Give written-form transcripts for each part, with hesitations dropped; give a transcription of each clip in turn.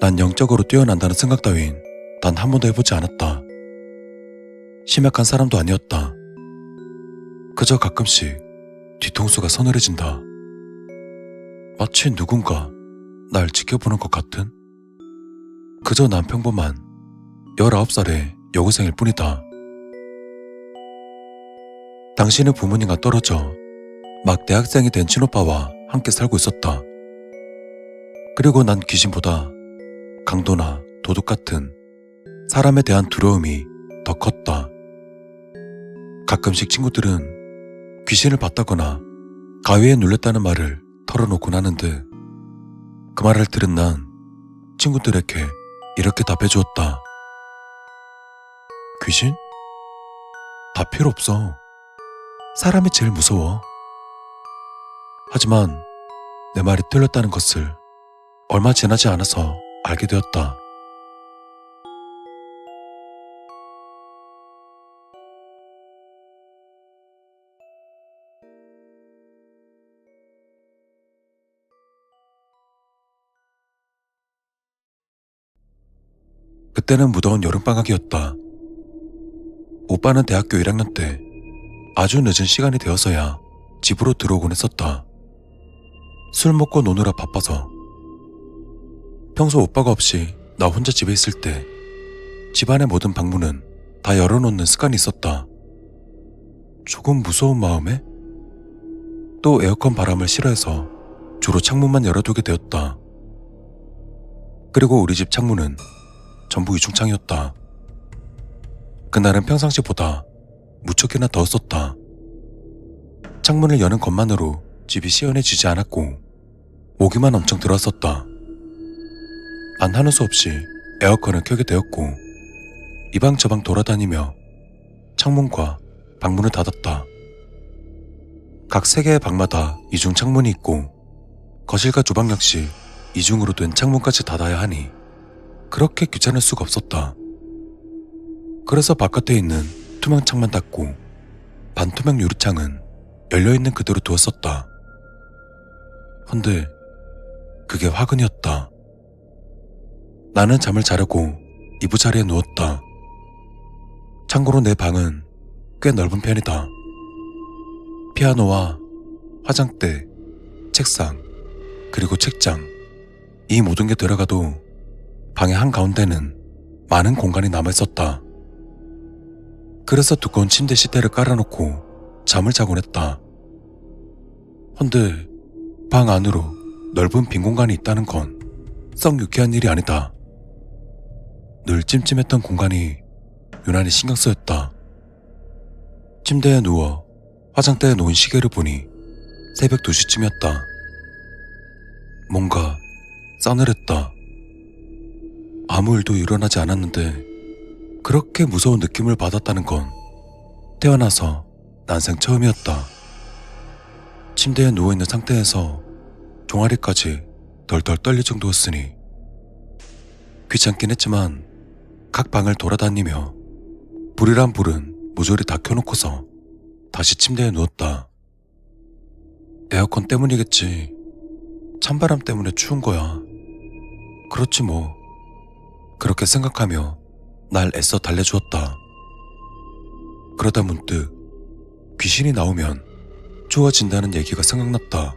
난 영적으로 뛰어난다는 생각 따윈 단 한 번도 해보지 않았다. 심약한 사람도 아니었다. 그저 가끔씩 뒤통수가 서늘해진다. 마치 누군가 날 지켜보는 것 같은? 그저 난 평범한 19살의 여고생일 뿐이다. 당신은 부모님과 떨어져 막 대학생이 된 친오빠와 함께 살고 있었다. 그리고 난 귀신보다 강도나 도둑 같은 사람에 대한 두려움이 더 컸다. 가끔씩 친구들은 귀신을 봤다거나 가위에 눌렸다는 말을 털어놓곤 하는데 그 말을 들은 난 친구들에게 이렇게 답해주었다. 귀신? 다 필요 없어. 사람이 제일 무서워. 하지만 내 말이 틀렸다는 것을 얼마 지나지 않아서 알게 되었다. 그때는 무더운 여름방학이었다. 오빠는 대학교 1학년 때 아주 늦은 시간이 되어서야 집으로 들어오곤 했었다. 술 먹고 노느라 바빠서. 평소 오빠가 없이 나 혼자 집에 있을 때 집안의 모든 방문은 다 열어놓는 습관이 있었다. 조금 무서운 마음에 또 에어컨 바람을 싫어해서 주로 창문만 열어두게 되었다. 그리고 우리 집 창문은 전부 이중창이었다. 그날은 평상시보다 무척이나 더웠었다. 창문을 여는 것만으로 집이 시원해지지 않았고 모기만 엄청 들어왔었다. 난 하는 수 없이 에어컨을 켜게 되었고 이 방 저 방 돌아다니며 창문과 방문을 닫았다. 각 3개의 방마다 이중 창문이 있고 거실과 주방 역시 이중으로 된 창문까지 닫아야 하니 그렇게 귀찮을 수가 없었다. 그래서 바깥에 있는 투명 창만 닫고 반투명 유리창은 열려있는 그대로 두었었다. 헌데 그게 화근이었다. 나는 잠을 자려고 이부자리에 누웠다. 참고로 내 방은 꽤 넓은 편이다. 피아노와 화장대, 책상, 그리고 책장, 이 모든 게 들어가도 방의 한가운데는 많은 공간이 남아있었다. 그래서 두꺼운 침대 시트를 깔아놓고 잠을 자곤 했다. 헌데 방 안으로 넓은 빈 공간이 있다는 건 썩 유쾌한 일이 아니다. 늘 찜찜했던 공간이 유난히 신경 쓰였다. 침대에 누워 화장대에 놓인 시계를 보니 새벽 2시쯤이었다. 뭔가 싸늘했다. 아무 일도 일어나지 않았는데 그렇게 무서운 느낌을 받았다는 건 태어나서 난생 처음이었다. 침대에 누워있는 상태에서 종아리까지 덜덜 떨릴 정도였으니 귀찮긴 했지만 각 방을 돌아다니며 불이란 불은 모조리 다 켜놓고서 다시 침대에 누웠다. 에어컨 때문이겠지. 찬바람 때문에 추운 거야. 그렇지 뭐. 그렇게 생각하며 날 애써 달래주었다. 그러다 문득 귀신이 나오면 추워진다는 얘기가 생각났다.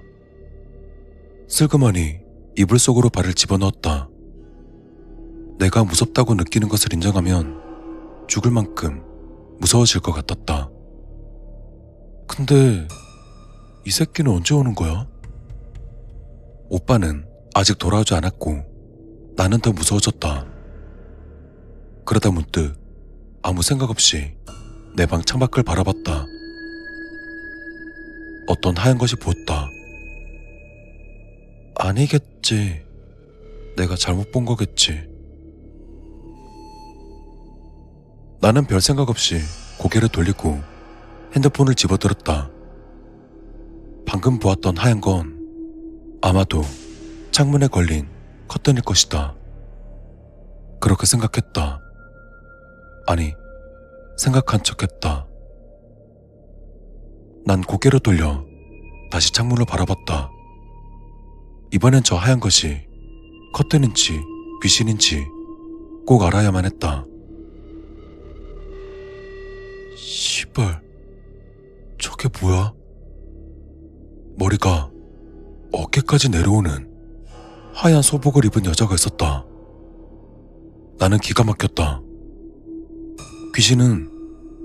슬그머니 이불 속으로 발을 집어넣었다. 내가 무섭다고 느끼는 것을 인정하면 죽을 만큼 무서워질 것 같았다. 근데 이 새끼는 언제 오는 거야? 오빠는 아직 돌아오지 않았고 나는 더 무서워졌다. 그러다 문득 아무 생각 없이 내 방 창밖을 바라봤다. 어떤 하얀 것이 보였다. 아니겠지. 내가 잘못 본 거겠지. 나는 별 생각 없이 고개를 돌리고 핸드폰을 집어들었다. 방금 보았던 하얀 건 아마도 창문에 걸린 커튼일 것이다. 그렇게 생각했다. 아니, 생각한 척했다. 난 고개를 돌려 다시 창문을 바라봤다. 이번엔 저 하얀 것이 커튼인지 귀신인지 꼭 알아야만 했다. 시발, 저게 뭐야? 머리가 어깨까지 내려오는 하얀 소복을 입은 여자가 있었다. 나는 기가 막혔다. 귀신은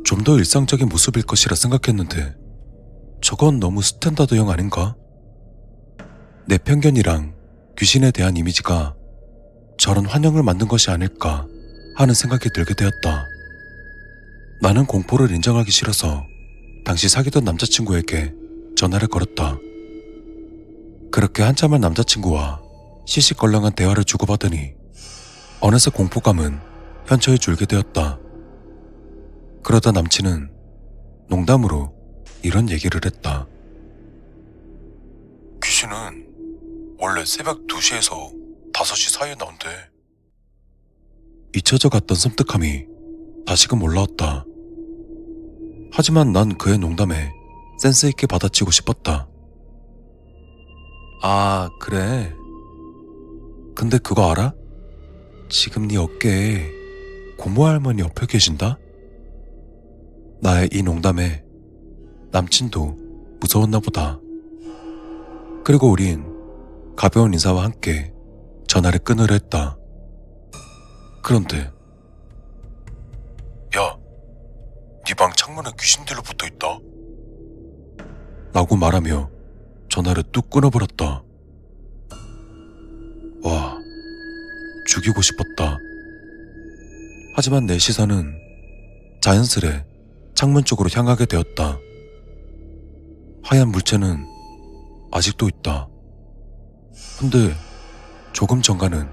좀 더 일상적인 모습일 것이라 생각했는데 저건 너무 스탠다드형 아닌가? 내 편견이랑 귀신에 대한 이미지가 저런 환영을 만든 것이 아닐까 하는 생각이 들게 되었다. 나는 공포를 인정하기 싫어서 당시 사귀던 남자친구에게 전화를 걸었다. 그렇게 한참을 남자친구와 시시껄렁한 대화를 주고받으니 어느새 공포감은 현저히 줄게 되었다. 그러다 남친은 농담으로 이런 얘기를 했다. 귀신은 원래 새벽 2시에서 5시 사이에 나온대. 잊혀져 갔던 섬뜩함이 다시금 올라왔다. 하지만 난 그의 농담에 센스 있게 받아치고 싶었다. 아, 그래. 근데 그거 알아? 지금 네 어깨에 고모 할머니 옆에 계신다? 나의 이 농담에 남친도 무서웠나 보다. 그리고 우린 가벼운 인사와 함께 전화를 끊으려 했다. 그런데 야, 네 방 창문에 귀신들로 붙어있다 라고 말하며 전화를 뚝 끊어버렸다. 와, 죽이고 싶었다. 하지만 내 시선은 자연스레 창문 쪽으로 향하게 되었다. 하얀 물체는 아직도 있다. 근데 조금 전과는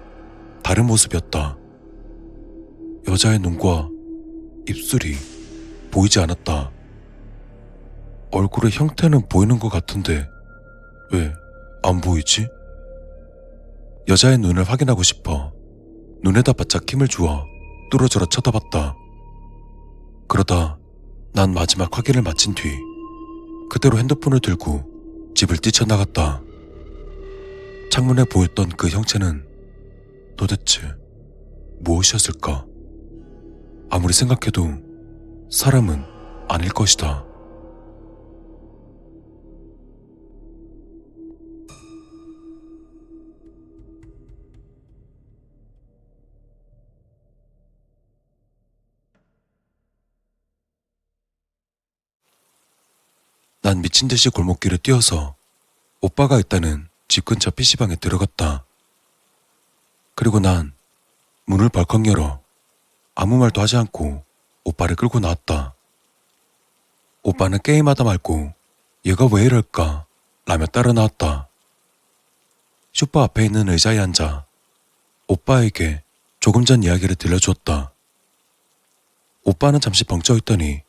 다른 모습이었다. 여자의 눈과 입술이 보이지 않았다. 얼굴의 형태는 보이는 것 같은데 왜 안 보이지? 여자의 눈을 확인하고 싶어 눈에다 바짝 힘을 주어 뚫어져라 쳐다봤다. 그러다 난 마지막 확인을 마친 뒤 그대로 핸드폰을 들고 집을 뛰쳐나갔다. 창문에 보였던 그 형체는 도대체 무엇이었을까? 아무리 생각해도 사람은 아닐 것이다. 난 미친 듯이 골목길을 뛰어서 오빠가 있다는 집 근처 PC방에 들어갔다. 그리고 난 문을 벌컥 열어 아무 말도 하지 않고 오빠를 끌고 나왔다. 오빠는 게임하다 말고 얘가 왜 이럴까 라며 따라 나왔다. 슈퍼 앞에 있는 의자에 앉아 오빠에게 조금 전 이야기를 들려주었다. 오빠는 잠시 벙쪄 있더니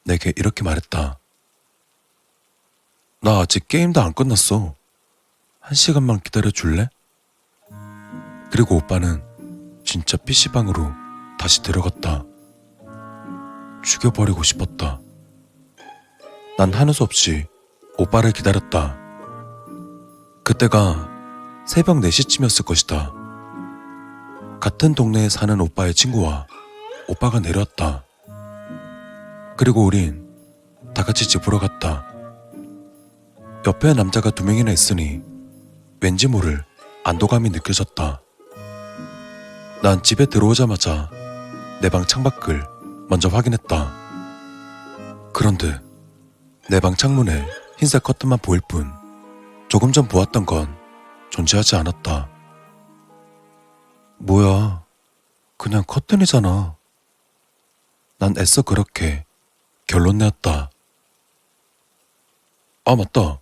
내게 이렇게 말했다. 나 아직 게임도 안 끝났어. 1시간만 기다려줄래? 그리고 오빠는 진짜 PC방으로 다시 들어갔다. 죽여버리고 싶었다. 난 하는 수 없이 오빠를 기다렸다. 그때가 새벽 4시쯤이었을 것이다. 같은 동네에 사는 오빠의 친구와 오빠가 내려왔다. 그리고 우린 다 같이 집으로 갔다. 옆에 남자가 2명이나 있으니 왠지 모를 안도감이 느껴졌다. 난 집에 들어오자마자 내 방 창밖을 먼저 확인했다. 그런데 내 방 창문에 흰색 커튼만 보일 뿐 조금 전 보았던 건 존재하지 않았다. 뭐야, 그냥 커튼이잖아. 난 애써 그렇게 결론 내었다. 아, 맞다.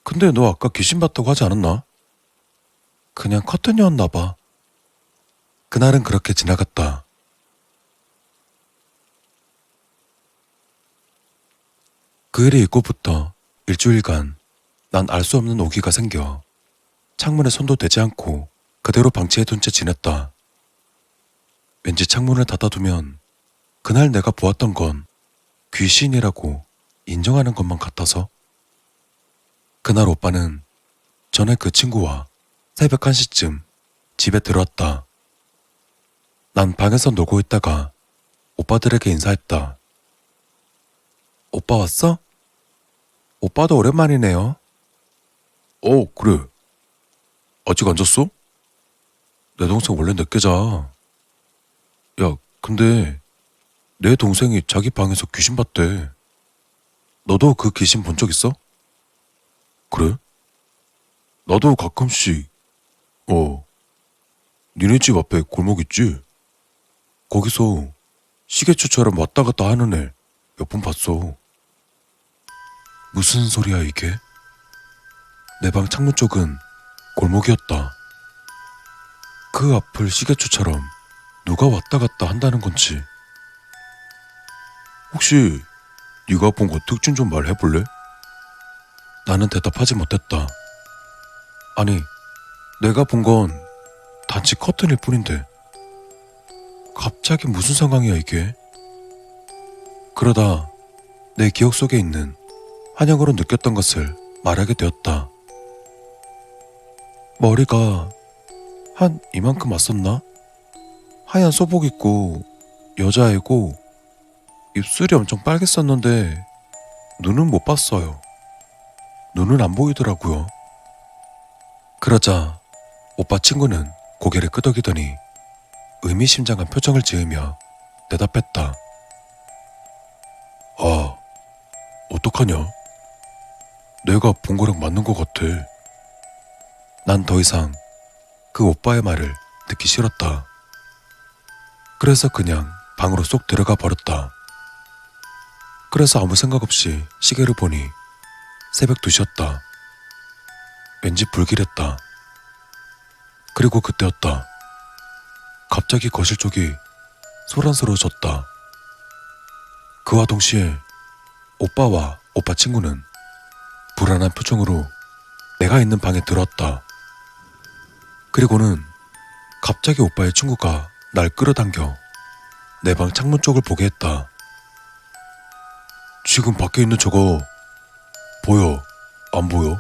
근데 너 아까 귀신 봤다고 하지 않았나? 그냥 커튼이었나 봐. 그날은 그렇게 지나갔다. 그 일이 있고부터 일주일간 난 알 수 없는 오기가 생겨 창문에 손도 대지 않고 그대로 방치해둔 채 지냈다. 왠지 창문을 닫아두면 그날 내가 보았던 건 귀신이라고 인정하는 것만 같아서. 그날 오빠는 전에 그 친구와 새벽 1시쯤 집에 들어왔다. 난 방에서 놀고 있다가 오빠들에게 인사했다. 오빠 왔어? 오빠도 오랜만이네요. 그래. 아직 안 잤어? 내 동생 원래 늦게 자. 야, 근데 내 동생이 자기 방에서 귀신 봤대. 너도 그 귀신 본 적 있어? 그래? 나도 가끔씩. 니네 집 앞에 골목 있지? 거기서 시계추처럼 왔다 갔다 하는 애 몇 번 봤어. 무슨 소리야 이게? 내 방 창문 쪽은 골목이었다. 그 앞을 시계추처럼 누가 왔다 갔다 한다는 건지. 혹시 네가 본 거 특징 좀 말해볼래? 나는 대답하지 못했다. 아니, 내가 본 건 단지 커튼일 뿐인데 갑자기 무슨 상황이야 이게? 그러다 내 기억 속에 있는 환영으로 느꼈던 것을 말하게 되었다. 머리가 한 이만큼 왔었나? 하얀 소복 입고 여자애고 입술이 엄청 빨갰었는데 눈은 못 봤어요. 눈은 안 보이더라고요. 그러자 오빠 친구는 고개를 끄덕이더니 의미심장한 표정을 지으며 대답했다. 아, 어떡하냐? 내가 본 거랑 맞는 것 같아. 난 더 이상 그 오빠의 말을 듣기 싫었다. 그래서 그냥 방으로 쏙 들어가 버렸다. 그래서 아무 생각 없이 시계를 보니 새벽 2시였다. 왠지 불길했다. 그리고 그때였다. 갑자기 거실 쪽이 소란스러워졌다. 그와 동시에 오빠와 오빠 친구는 불안한 표정으로 내가 있는 방에 들어왔다. 그리고는 갑자기 오빠의 친구가 날 끌어당겨 내 방 창문 쪽을 보게 했다. 지금 밖에 있는 저거 보여? 안 보여?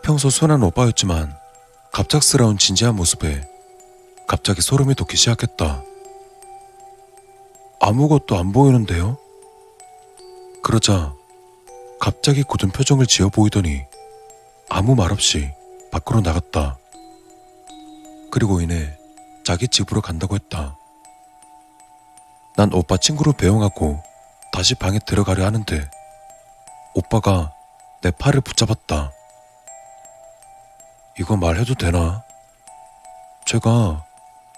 평소 순한 오빠였지만 갑작스러운 진지한 모습에 갑자기 소름이 돋기 시작했다. 아무것도 안 보이는데요? 그러자 갑자기 굳은 표정을 지어 보이더니 아무 말 없이 밖으로 나갔다. 그리고 이내 자기 집으로 간다고 했다. 난 오빠 친구를 배웅하고 다시 방에 들어가려 하는데 오빠가 내 팔을 붙잡았다. 이거 말해도 되나? 제가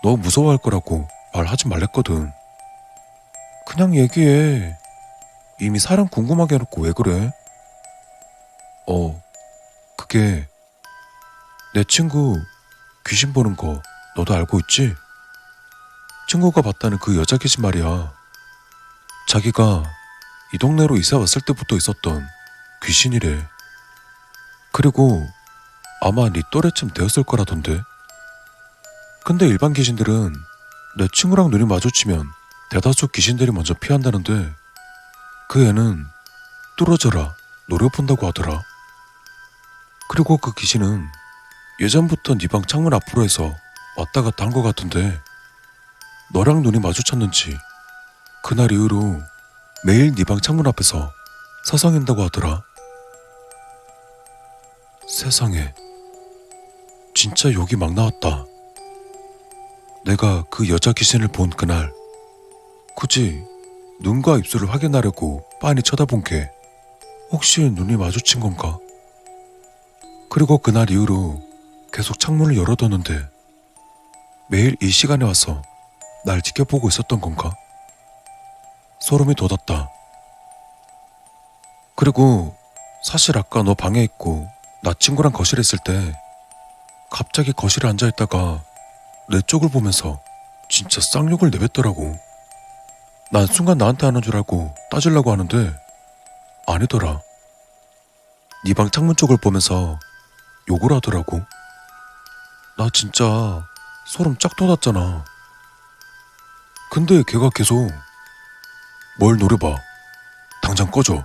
너 무서워할 거라고 말하지 말랬거든. 그냥 얘기해. 이미 사람 궁금하게 해놓고 왜 그래? 그게 내 친구 귀신 보는 거 너도 알고 있지? 친구가 봤다는 그 여자 귀신 말이야. 자기가 이 동네로 이사 왔을 때부터 있었던 귀신이래. 그리고 아마 네 또래쯤 되었을 거라던데. 근데 일반 귀신들은 내 친구랑 눈이 마주치면 대다수 귀신들이 먼저 피한다는데 그 애는 뚫어져라 노려본다고 하더라. 그리고 그 귀신은 예전부터 네 방 창문 앞으로 해서 왔다 갔다 한 것 같은데 너랑 눈이 마주쳤는지 그날 이후로 매일 네 방 창문 앞에서 서성인다고 하더라. 세상에, 진짜 욕이 막 나왔다. 내가 그 여자 귀신을 본 그날 굳이 눈과 입술을 확인하려고 빤히 쳐다본 게 혹시 눈이 마주친 건가? 그리고 그날 이후로 계속 창문을 열어뒀는데 매일 이 시간에 와서 날 지켜보고 있었던 건가? 소름이 돋았다. 그리고 사실 아까 너 방에 있고 나 친구랑 거실에 있을 때 갑자기 거실에 앉아있다가 내 쪽을 보면서 진짜 쌍욕을 내뱉더라고. 난 순간 나한테 하는 줄 알고 따지려고 하는데 아니더라. 네 방 창문 쪽을 보면서 욕을 하더라고. 나 진짜 소름 쫙 돋았잖아. 근데 걔가 계속 뭘 노려봐, 당장 꺼져,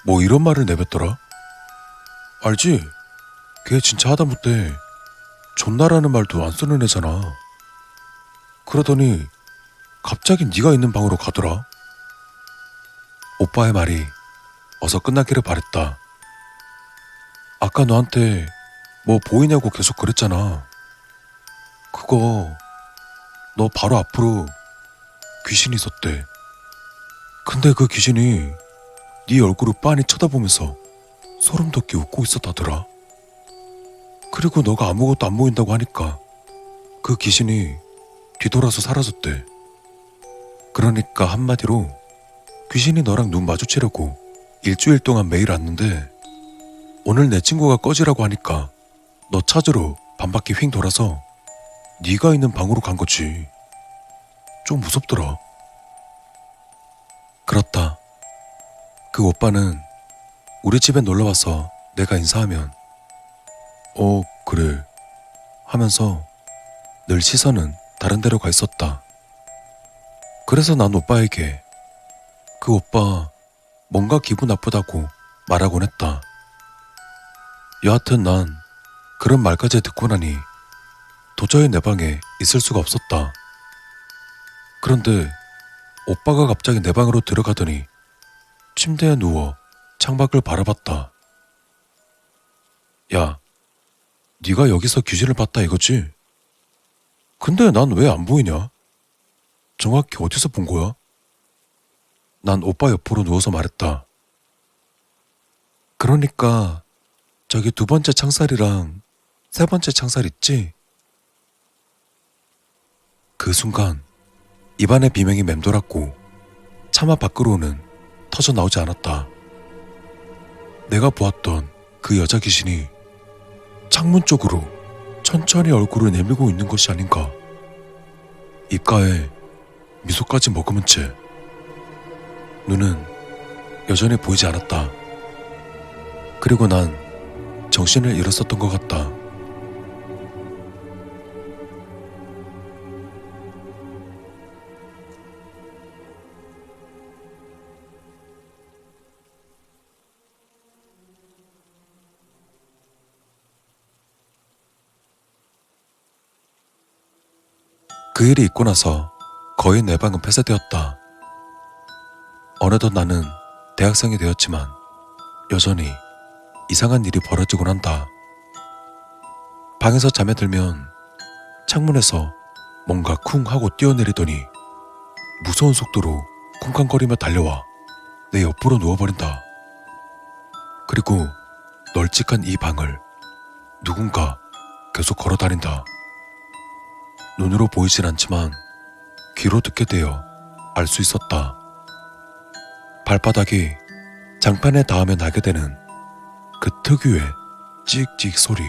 뭐 이런 말을 내뱉더라. 알지? 걔 진짜 하다못해 존나라는 말도 안 쓰는 애잖아. 그러더니 갑자기 네가 있는 방으로 가더라. 오빠의 말이 어서 끝나기를 바랬다. 아까 너한테 뭐 보이냐고 계속 그랬잖아. 그거 너 바로 앞으로 귀신이 있었대. 근데 그 귀신이 네 얼굴을 빤히 쳐다보면서 소름 돋게 웃고 있었다더라. 그리고 너가 아무것도 안 보인다고 하니까 그 귀신이 뒤돌아서 사라졌대. 그러니까 한마디로 귀신이 너랑 눈 마주치려고 일주일 동안 매일 왔는데 오늘 내 친구가 꺼지라고 하니까 너 찾으러 반바퀴 휙 돌아서 네가 있는 방으로 간 거지. 좀 무섭더라. 그렇다. 그 오빠는 우리 집에 놀러와서 내가 인사하면 그래 하면서 늘 시선은 다른 데로 가 있었다. 그래서 난 오빠에게 그 오빠 뭔가 기분 나쁘다고 말하곤 했다. 여하튼 난 그런 말까지 듣고 나니 도저히 내 방에 있을 수가 없었다. 그런데 오빠가 갑자기 내 방으로 들어가더니 침대에 누워 창밖을 바라봤다. 야, 네가 여기서 귀신을 봤다 이거지? 근데 난 왜 안 보이냐? 정확히 어디서 본 거야? 난 오빠 옆으로 누워서 말했다. 그러니까 저기 두 번째 창살이랑 세 번째 창살 있지? 그 순간 입안에 비명이 맴돌았고 차마 밖으로는 터져 나오지 않았다. 내가 보았던 그 여자 귀신이 창문 쪽으로 천천히 얼굴을 내밀고 있는 것이 아닌가. 입가에 미소까지 머금은 채 눈은 여전히 보이지 않았다. 그리고 난 정신을 잃었었던 것 같다. 그 일이 있고 나서 거의 내 방은 폐쇄되었다. 어느덧 나는 대학생이 되었지만 여전히 이상한 일이 벌어지곤 한다. 방에서 잠에 들면 창문에서 뭔가 쿵 하고 뛰어내리더니 무서운 속도로 쿵쾅거리며 달려와 내 옆으로 누워버린다. 그리고 널찍한 이 방을 누군가 계속 걸어다닌다. 눈으로 보이진 않지만 귀로 듣게 되어 알 수 있었다. 발바닥이 장판에 닿으면 나게 되는 그 특유의 찍찍 소리.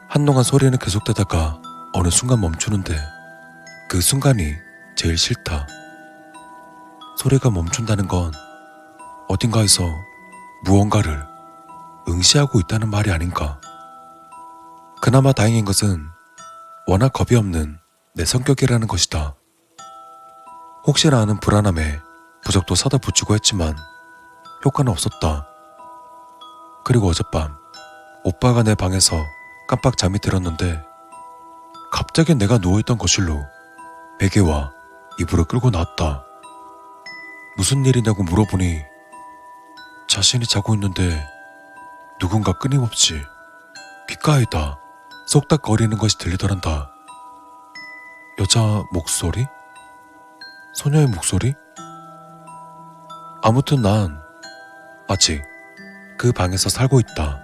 한동안 소리는 계속되다가 어느 순간 멈추는데 그 순간이 제일 싫다. 소리가 멈춘다는 건 어딘가에서 무언가를 응시하고 있다는 말이 아닌가. 그나마 다행인 것은 워낙 겁이 없는 내 성격이라는 것이다. 혹시나 하는 불안함에 부적도 사다 붙이고 했지만 효과는 없었다. 그리고 어젯밤 오빠가 내 방에서 깜빡 잠이 들었는데 갑자기 내가 누워있던 거실로 베개와 이불을 끌고 나왔다. 무슨 일이냐고 물어보니 자신이 자고 있는데 누군가 끊임없이 귓가에다 쏙닥거리는 것이 들리더란다. 여자 목소리? 소녀의 목소리? 아무튼 난 아직 그 방에서 살고 있다.